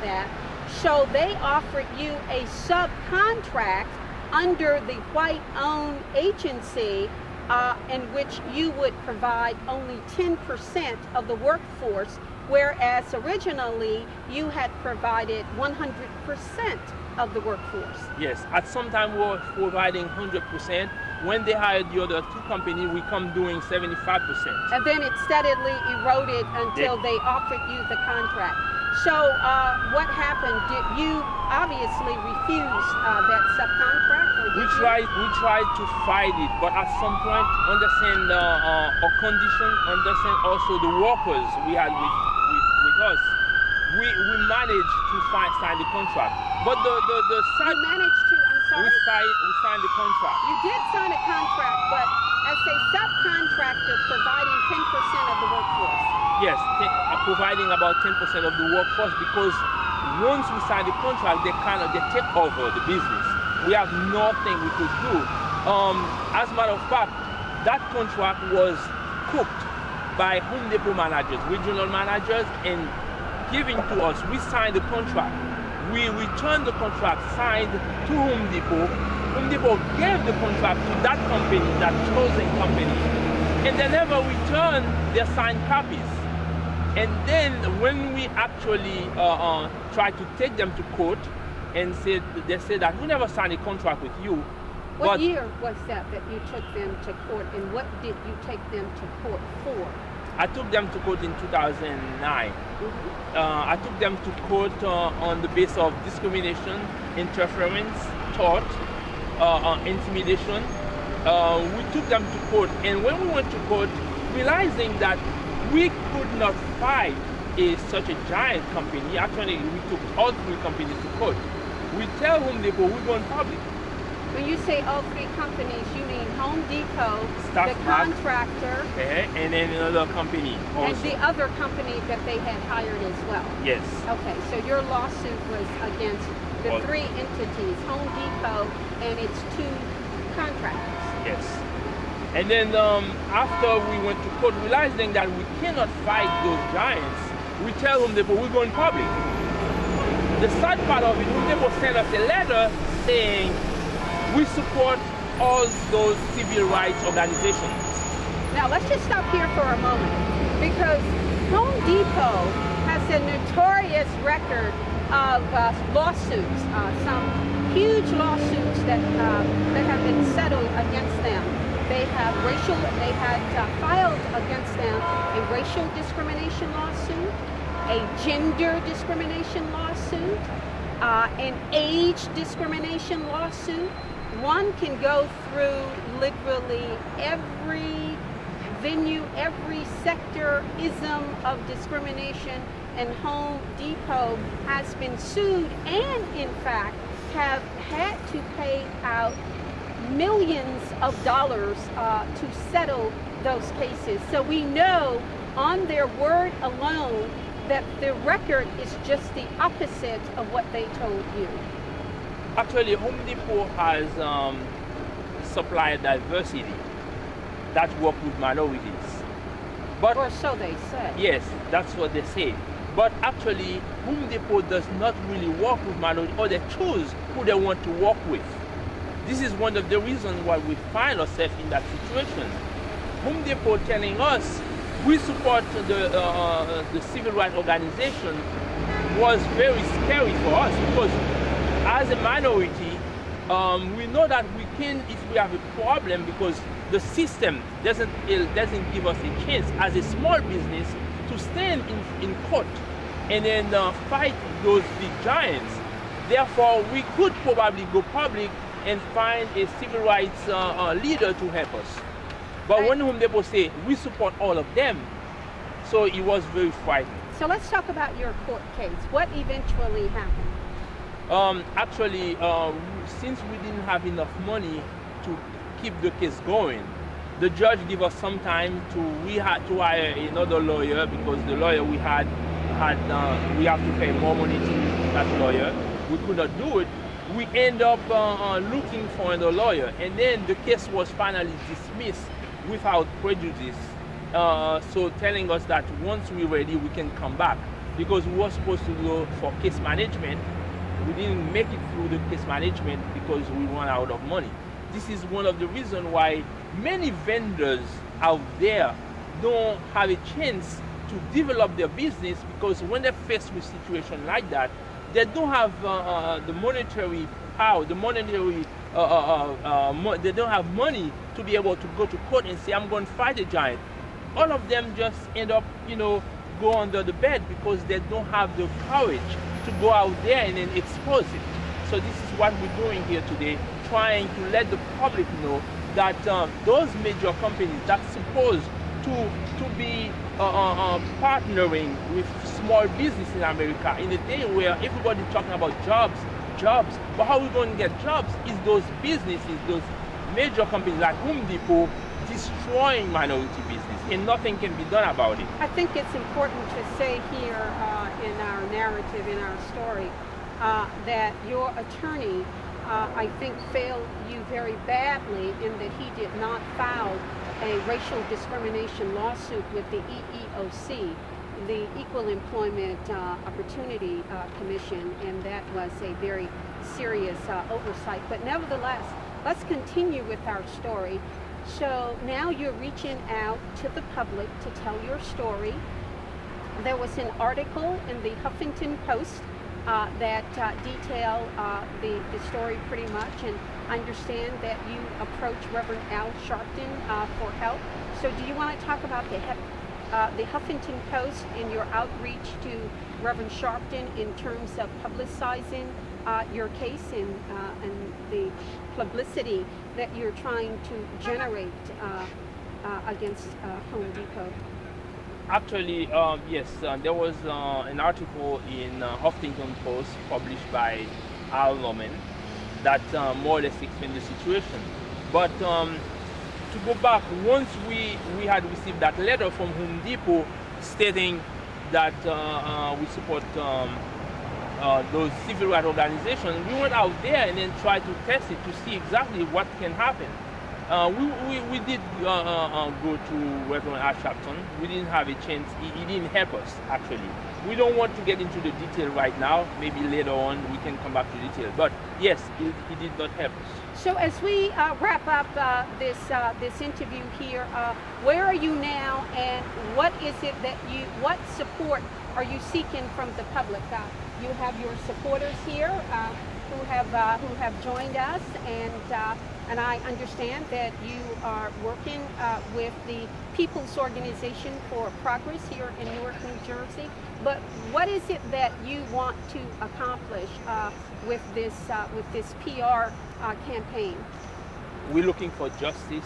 that. So they offered you a subcontract under the white-owned agency in which you would provide only 10% of the workforce, whereas originally you had provided 100% of the workforce. Yes, at some time we were providing 100%. When they hired the other two companies, we come doing 75%. And then it steadily eroded until they offered you the contract. So what happened? Did you obviously refuse that subcontract? Or we tried to fight it, but at some point, understand our condition, understand also the workers we had with us. We managed to sign the contract. But the you managed to, I'm sorry? We signed the contract. You did sign a contract, but as a subcontractor providing 10% of the workforce. Yes, providing about 10% of the workforce, because once we sign the contract, they take over the business. We have nothing we could do. As a matter of fact, that contract was cooked by Home Depot managers, regional managers, and given to us. We signed the contract. We returned the contract signed to Home Depot. Home Depot gave the contract to that company, that chosen company, and they never returned their signed copies. And then when we actually tried to take them to court, and they said that we never signed a contract with you. What year was that you took them to court, and what did you take them to court for? I took them to court in 2009. I took them to court on the basis of discrimination, interference, tort, intimidation. We took them to court, and when we went to court, realizing that we could not fight such a giant company. Actually, we took all three companies to court. We tell Home Depot we're going public. When you say all three companies, you mean Home Depot, the contractor, and then another company also. And the other company that they had hired as well. Yes. Okay, so your lawsuit was against the three entities, Home Depot and its two contractors. Yes. And then after we went to court, realizing that we cannot fight those giants, we tell Home Depot we're going public. The sad part of it, Home Depot sent us a letter saying we support all those civil rights organizations. Now let's just stop here for a moment, because Home Depot has a notorious record of lawsuits, some huge lawsuits that have been settled against them. They had filed against them a racial discrimination lawsuit, a gender discrimination lawsuit, an age discrimination lawsuit. One can go through literally every venue, every sector-ism of discrimination, and Home Depot has been sued and, in fact, have had to pay out millions of dollars to settle those cases. So we know on their word alone that the record is just the opposite of what they told you. Actually, Home Depot has supplier diversity that work with minorities. But, or so they say. Yes, that's what they say. But actually, Home Depot does not really work with minorities, or they choose who they want to work with. This is one of the reasons why we find ourselves in that situation. Home Depot telling us we support the civil rights organization was very scary for us, because as a minority, we know that we can, if we have a problem, because the system doesn't give us a chance as a small business to stand in court and then fight those big giants. Therefore, we could probably go public and find a civil rights leader to help us. But when Home Depot say we support all of them, so it was very frightening. So let's talk about your court case. What eventually happened? Actually, since we didn't have enough money to keep the case going, the judge gave us some time we had to hire another lawyer, because the lawyer we had we have to pay more money to that lawyer. We could not do it. We end up looking for another lawyer, and then the case was finally dismissed without prejudice. So telling us that once we're ready, we can come back. because we were supposed to go for case management. We didn't make it through the case management because we ran out of money. This is one of the reasons why many vendors out there don't have a chance to develop their business, because when they're faced with situations like that, they don't have the monetary power, they don't have money to be able to go to court and say, I'm going to fight a giant. All of them just end up, go under the bed because they don't have the courage to go out there and then expose it. So this is what we're doing here today, trying to let the public know that those major companies that's supposed to be partnering with small business in America in a day where everybody's talking about jobs, but how are we going to get jobs? Is those businesses, those major companies like Home Depot, destroying minority business, and nothing can be done about it. I think it's important to say here in our narrative, in our story, that your attorney, I think, failed you very badly in that he did not file a racial discrimination lawsuit with the EEOC, the Equal Employment Opportunity Commission, and that was a very serious oversight. But nevertheless, let's continue with our story. So now you're reaching out to the public to tell your story. There was an article in the Huffington Post that detail the story pretty much, and I understand that you approached Reverend Al Sharpton for help. So do you want to talk about the Huffington Post and your outreach to Reverend Sharpton in terms of publicizing your case and the publicity that you're trying to generate against Home Depot? Actually, yes, there was an article in Huffington Post published by Al Norman that more or less explained the situation. But to go back, once we had received that letter from Home Depot stating that we support those civil rights organizations, we went out there and then tried to test it to see exactly what can happen. We did go to Reverend Al Sharpton. We didn't have a chance. He didn't help us, actually. We don't want to get into the detail right now. Maybe later on we can come back to detail. But yes, he did not help us. So as we wrap up this interview here, where are you now, and what is it that what support are you seeking from the public? You have your supporters here who have joined us, and I understand that you are working with the People's Organization for Progress here in Newark, New Jersey. But what is it that you want to accomplish with this PR campaign? We're looking for justice,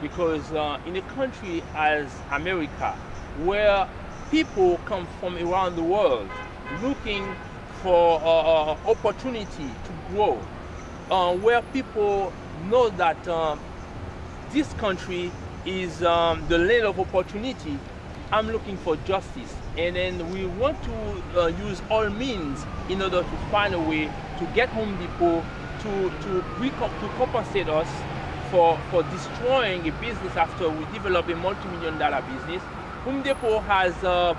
because in a country as America, where people come from around the world looking for opportunity to grow, where people know that this country is the land of opportunity, I'm looking for justice. And then we want to use all means in order to find a way to get Home Depot to compensate us for destroying a business after we develop a multi-million-dollar business. Home Depot has a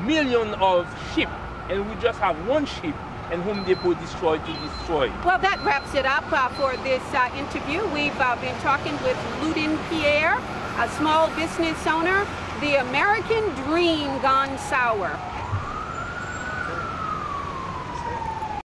million of sheep, and we just have one sheep, and Home Depot destroyed to destroy. Well, that wraps it up for this interview. We've been talking with Ludin Pierre, a small business owner, the American dream gone sour.